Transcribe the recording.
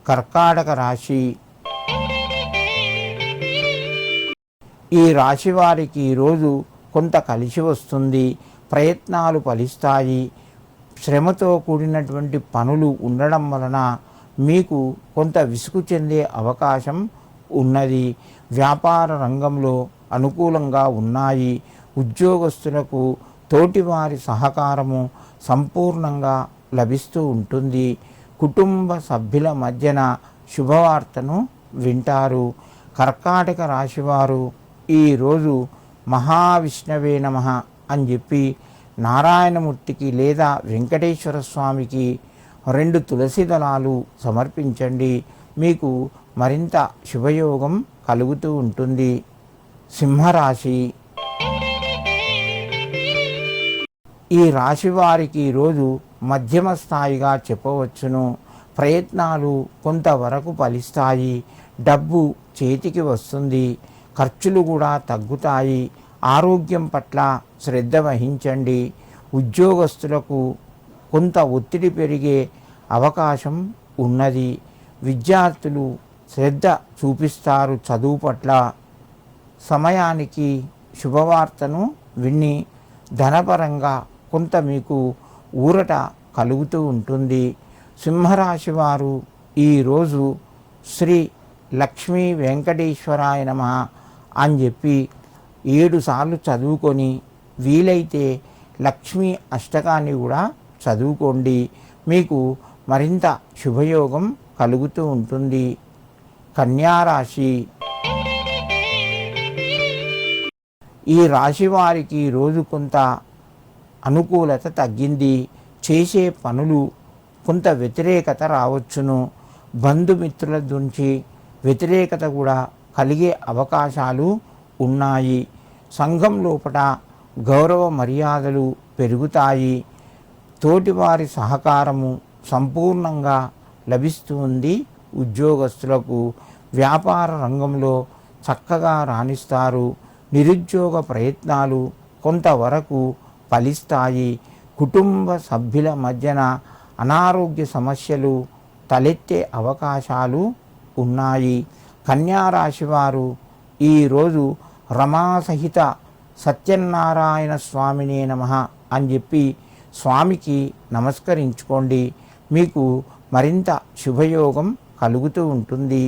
కర్కాటక రాశి. ఈ రాశి వారికి ఈరోజు కొంత కలిసి వస్తుంది. ప్రయత్నాలు ఫలిస్తాయి. శ్రమతో కూడినటువంటి పనులు ఉండడం వలన మీకు కొంత విసుగు చెందే అవకాశం ఉన్నది. వ్యాపార రంగంలో అనుకూలంగా ఉన్నాయి. ఉద్యోగస్తులకు తోటివారి సహకారము సంపూర్ణంగా లభిస్తూ ఉంటుంది. కుటుంబ సభ్యుల మధ్యన శుభవార్తను వింటారు. కర్కాటక రాశివారు ఈరోజు మహావిష్ణవే నమః అని చెప్పి నారాయణమూర్తికి లేదా వెంకటేశ్వర స్వామికి 2 తులసి దళాలు సమర్పించండి. మీకు మరింత శుభయోగం కలుగుతూ ఉంటుంది. సింహరాశి. ఈ రాశి వారికి ఈరోజు మధ్యమ స్థాయిగా చెప్పవచ్చును. ప్రయత్నాలు కొంతవరకు ఫలిస్తాయి. డబ్బు చేతికి వస్తుంది. ఖర్చులు కూడా తగ్గుతాయి. ఆరోగ్యం పట్ల శ్రద్ధ వహించండి. ఉద్యోగస్తులకు కొంత ఒత్తిడి పెరిగే అవకాశం ఉన్నది. విద్యార్థులు శ్రద్ధ చూపిస్తారు చదువు పట్ల. సమయానికి శుభవార్తను విని ధనపరంగా కొంత మీకు ఊరట కలుగుతూ ఉంటుంది. సింహరాశి వారు ఈరోజు శ్రీ లక్ష్మీ వెంకటేశ్వరాయ నమః అని చెప్పి 7 సార్లు చదువుకొని వీలైతే లక్ష్మీ అష్టకాన్ని కూడా చదువుకోండి. మీకు మరింత శుభయోగం కలుగుతూ ఉంటుంది. కన్యారాశి. ఈ రాశి వారికి ఈరోజు కొంత అనుకూలత తగ్గింది. చేసే పనులు కొంత వ్యతిరేకత రావచ్చును. బంధుమిత్రుల నుంచి వ్యతిరేకత కూడా కలిగే అవకాశాలు ఉన్నాయి. సంఘం లోపల గౌరవ మర్యాదలు పెరుగుతాయి. తోటివారి సహకారము సంపూర్ణంగా లభిస్తుంది. ఉద్యోగస్తులకు వ్యాపార రంగంలో చక్కగా రాణిస్తారు. నిరుద్యోగ ప్రయత్నాలు కొంతవరకు ఫలిస్తాయి. కుటుంబ సభ్యుల మధ్యన అనారోగ్య సమస్యలు తలెత్తే అవకాశాలు ఉన్నాయి. కన్యారాశి వారు ఈరోజు రమాసహిత సత్యనారాయణ స్వామినే నమః అని చెప్పి స్వామికి నమస్కరించుకోండి. మీకు మరింత శుభయోగం కలుగుతూ ఉంటుంది.